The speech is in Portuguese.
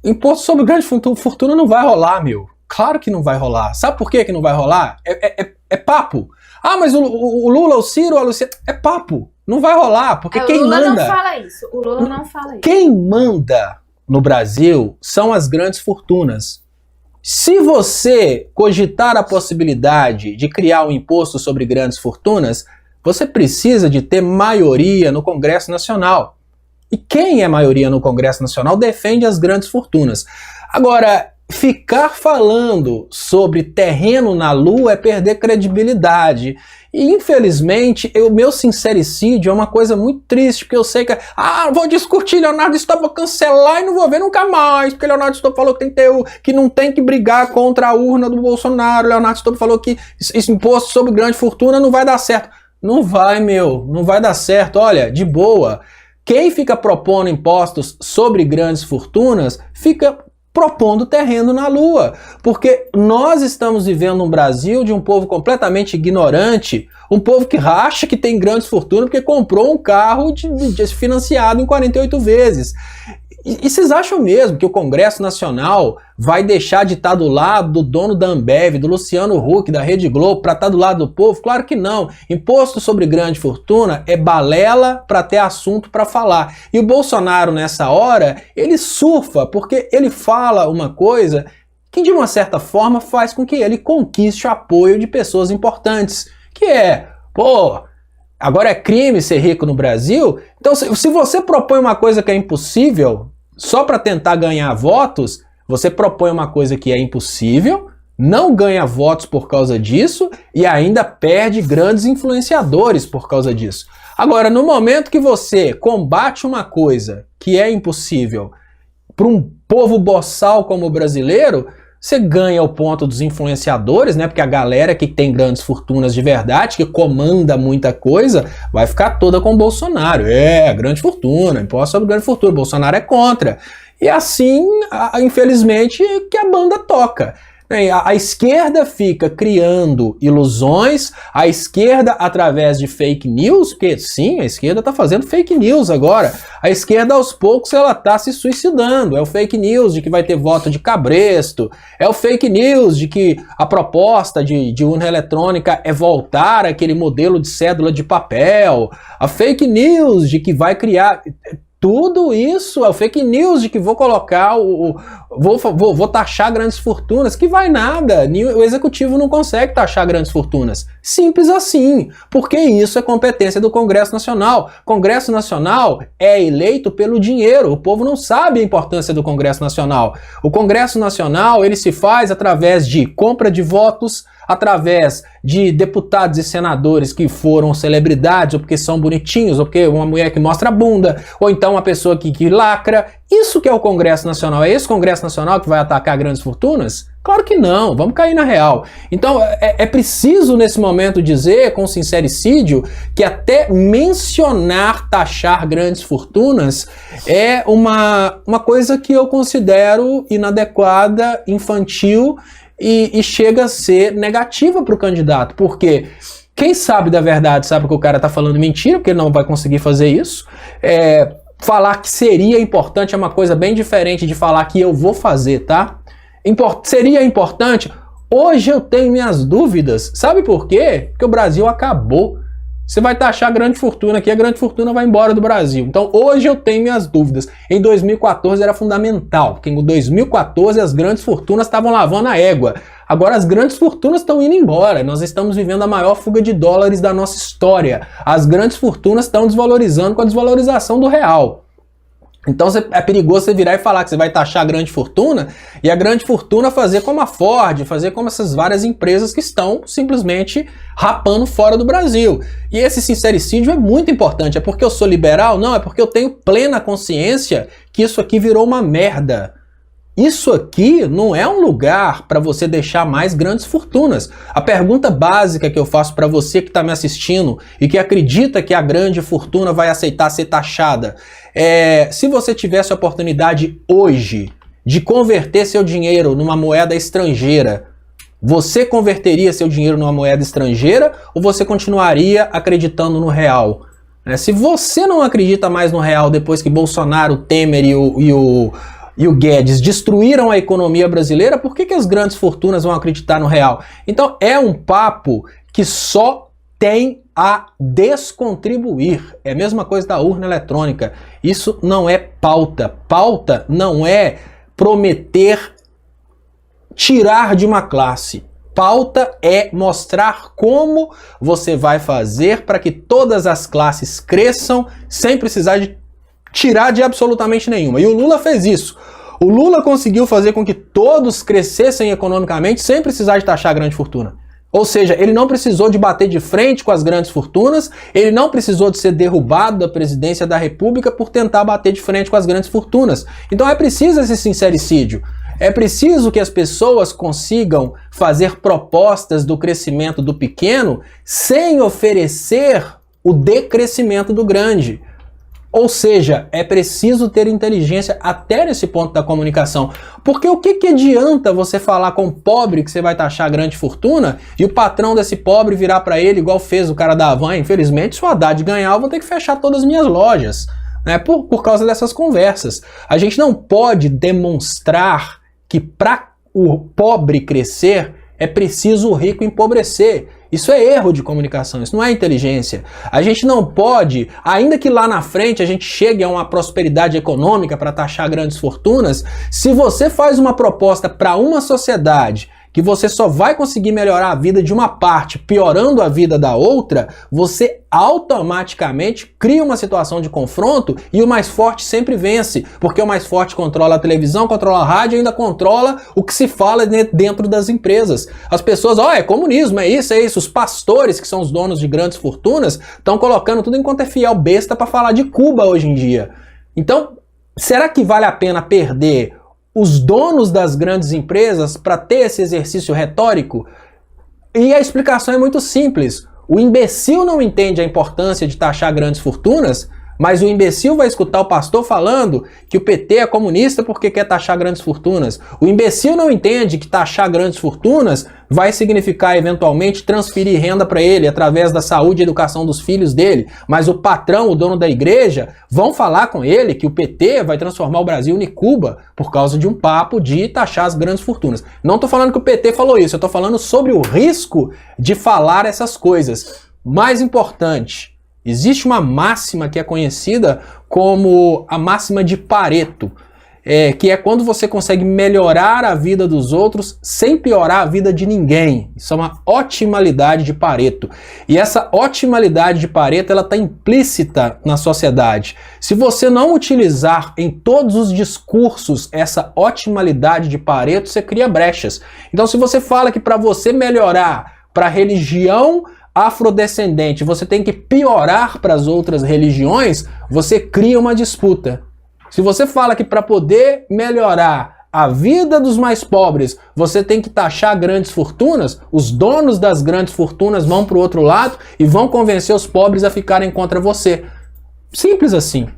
Imposto sobre grande fortuna não vai rolar, meu. Claro que não vai rolar. Sabe por que não vai rolar? É papo. Ah, mas o Lula, o Ciro, a Luciana... É papo. Não vai rolar, porque quem manda... O Lula não fala isso. O Lula não fala isso. Quem manda no Brasil são as grandes fortunas. Se você cogitar a possibilidade de criar um imposto sobre grandes fortunas, você precisa de ter maioria no Congresso Nacional. E quem é maioria no Congresso Nacional defende as grandes fortunas. Agora, ficar falando sobre terreno na Lua é perder credibilidade. E, infelizmente, o meu sincericídio é uma coisa muito triste, porque eu sei que... vou discutir Leonardo Stolp, vou cancelar e não vou ver nunca mais, porque Leonardo Stolp falou que não tem que brigar contra a urna do Bolsonaro, Leonardo Stolp falou que esse imposto sobre grande fortuna não vai dar certo. Não vai, meu, não vai dar certo. Olha, de boa, quem fica propondo impostos sobre grandes fortunas fica propondo terreno na Lua, porque nós estamos vivendo um Brasil de um povo completamente ignorante, um povo que acha que tem grandes fortunas porque comprou um carro financiado em 48 vezes. E vocês acham mesmo que o Congresso Nacional vai deixar de estar do lado do dono da Ambev, do Luciano Huck, da Rede Globo, para estar do lado do povo? Claro que não. Imposto sobre grande fortuna é balela para ter assunto para falar. E o Bolsonaro, nessa hora, ele surfa, porque ele fala uma coisa que, de uma certa forma, faz com que ele conquiste o apoio de pessoas importantes, que é, agora é crime ser rico no Brasil? Então, se você propõe uma coisa que é impossível, só para tentar ganhar votos, você propõe uma coisa que é impossível, não ganha votos por causa disso e ainda perde grandes influenciadores por causa disso. Agora, no momento que você combate uma coisa que é impossível para um povo boçal como o brasileiro, você ganha o ponto dos influenciadores, né? Porque a galera que tem grandes fortunas de verdade, que comanda muita coisa, vai ficar toda com o Bolsonaro. Grande fortuna, imposto sobre grande fortuna, Bolsonaro é contra. E assim, infelizmente, que a banda toca. A esquerda fica criando ilusões, a esquerda através de fake news, porque sim, a esquerda está fazendo fake news agora. A esquerda aos poucos ela está se suicidando. É o fake news de que vai ter voto de cabresto, é o fake news de que a proposta de urna eletrônica é voltar àquele modelo de cédula de papel, a fake news de que vai criar... Tudo isso é o fake news de que vou colocar vou taxar grandes fortunas, que vai nada. O executivo não consegue taxar grandes fortunas. Simples assim, porque isso é competência do Congresso Nacional. Congresso Nacional é eleito pelo dinheiro. O povo não sabe a importância do Congresso Nacional. O Congresso Nacional ele se faz através de compra de votos, através de deputados e senadores que foram celebridades, ou porque são bonitinhos, ou porque uma mulher que mostra a bunda, ou então uma pessoa que lacra. Isso que é o Congresso Nacional. É esse Congresso Nacional que vai atacar grandes fortunas? Claro que não, vamos cair na real. Então é preciso nesse momento dizer com sincericídio que até mencionar taxar grandes fortunas é uma coisa que eu considero inadequada, infantil, e chega a ser negativa para o candidato, porque quem sabe da verdade sabe que o cara está falando mentira, porque ele não vai conseguir fazer isso. Falar que seria importante é uma coisa bem diferente de falar que eu vou fazer, tá? Seria importante? Hoje eu tenho minhas dúvidas. Sabe por quê? Porque o Brasil acabou. Você vai taxar grande fortuna aqui, a grande fortuna vai embora do Brasil. Então hoje eu tenho minhas dúvidas. Em 2014 era fundamental, porque em 2014 as grandes fortunas estavam lavando a égua. Agora as grandes fortunas estão indo embora. Nós estamos vivendo a maior fuga de dólares da nossa história. As grandes fortunas estão desvalorizando com a desvalorização do real. Então é perigoso você virar e falar que você vai taxar a grande fortuna e a grande fortuna fazer como a Ford, fazer como essas várias empresas que estão simplesmente rapando fora do Brasil. E esse sincericídio é muito importante. É porque eu sou liberal? Não, é porque eu tenho plena consciência que isso aqui virou uma merda. Isso aqui não é um lugar para você deixar mais grandes fortunas. A pergunta básica que eu faço para você que está me assistindo e que acredita que a grande fortuna vai aceitar ser taxada é: se você tivesse a oportunidade hoje de converter seu dinheiro numa moeda estrangeira, você converteria seu dinheiro numa moeda estrangeira ou você continuaria acreditando no real? Se você não acredita mais no real depois que Bolsonaro, Temer e o e o Guedes destruíram a economia brasileira, por que as grandes fortunas vão acreditar no real? Então é um papo que só tem a descontribuir. É a mesma coisa da urna eletrônica. Isso não é pauta. Pauta não é prometer tirar de uma classe. Pauta é mostrar como você vai fazer para que todas as classes cresçam sem precisar de tirar de absolutamente nenhuma. E o Lula fez isso. O Lula conseguiu fazer com que todos crescessem economicamente sem precisar de taxar a grande fortuna. Ou seja, ele não precisou de bater de frente com as grandes fortunas, ele não precisou de ser derrubado da presidência da República por tentar bater de frente com as grandes fortunas. Então é preciso esse sincericídio. É preciso que as pessoas consigam fazer propostas do crescimento do pequeno sem oferecer o decrescimento do grande. Ou seja, é preciso ter inteligência até nesse ponto da comunicação. Porque o que adianta você falar com o pobre que você vai taxar grande fortuna e o patrão desse pobre virar para ele igual fez o cara da Havan? Infelizmente, se o Haddad ganhar, eu vou ter que fechar todas as minhas lojas, né? Por causa dessas conversas. A gente não pode demonstrar que para o pobre crescer é preciso o rico empobrecer. Isso é erro de comunicação, isso não é inteligência. A gente não pode, ainda que lá na frente a gente chegue a uma prosperidade econômica para taxar grandes fortunas, se você faz uma proposta para uma sociedade que você só vai conseguir melhorar a vida de uma parte, piorando a vida da outra, você automaticamente cria uma situação de confronto e o mais forte sempre vence, porque o mais forte controla a televisão, controla a rádio e ainda controla o que se fala dentro das empresas. As pessoas, é comunismo, é isso. Os pastores, que são os donos de grandes fortunas, estão colocando tudo enquanto é fiel besta para falar de Cuba hoje em dia. Então, será que vale a pena perder os donos das grandes empresas para ter esse exercício retórico? E a explicação é muito simples. O imbecil não entende a importância de taxar grandes fortunas, mas o imbecil vai escutar o pastor falando que o PT é comunista porque quer taxar grandes fortunas. O imbecil não entende que taxar grandes fortunas vai significar eventualmente transferir renda para ele através da saúde e educação dos filhos dele. Mas o patrão, o dono da igreja, vão falar com ele que o PT vai transformar o Brasil em Cuba por causa de um papo de taxar as grandes fortunas. Não estou falando que o PT falou isso, eu estou falando sobre o risco de falar essas coisas. Mais importante, existe uma máxima que é conhecida como a máxima de Pareto, que é quando você consegue melhorar a vida dos outros sem piorar a vida de ninguém. Isso é uma otimalidade de Pareto. E essa otimalidade de Pareto, ela está implícita na sociedade. Se você não utilizar em todos os discursos essa otimalidade de Pareto, você cria brechas. Então, se você fala que para você melhorar para a religião afrodescendente, você tem que piorar para as outras religiões, você cria uma disputa. Se você fala que para poder melhorar a vida dos mais pobres, você tem que taxar grandes fortunas, os donos das grandes fortunas vão para o outro lado e vão convencer os pobres a ficarem contra você. Simples assim.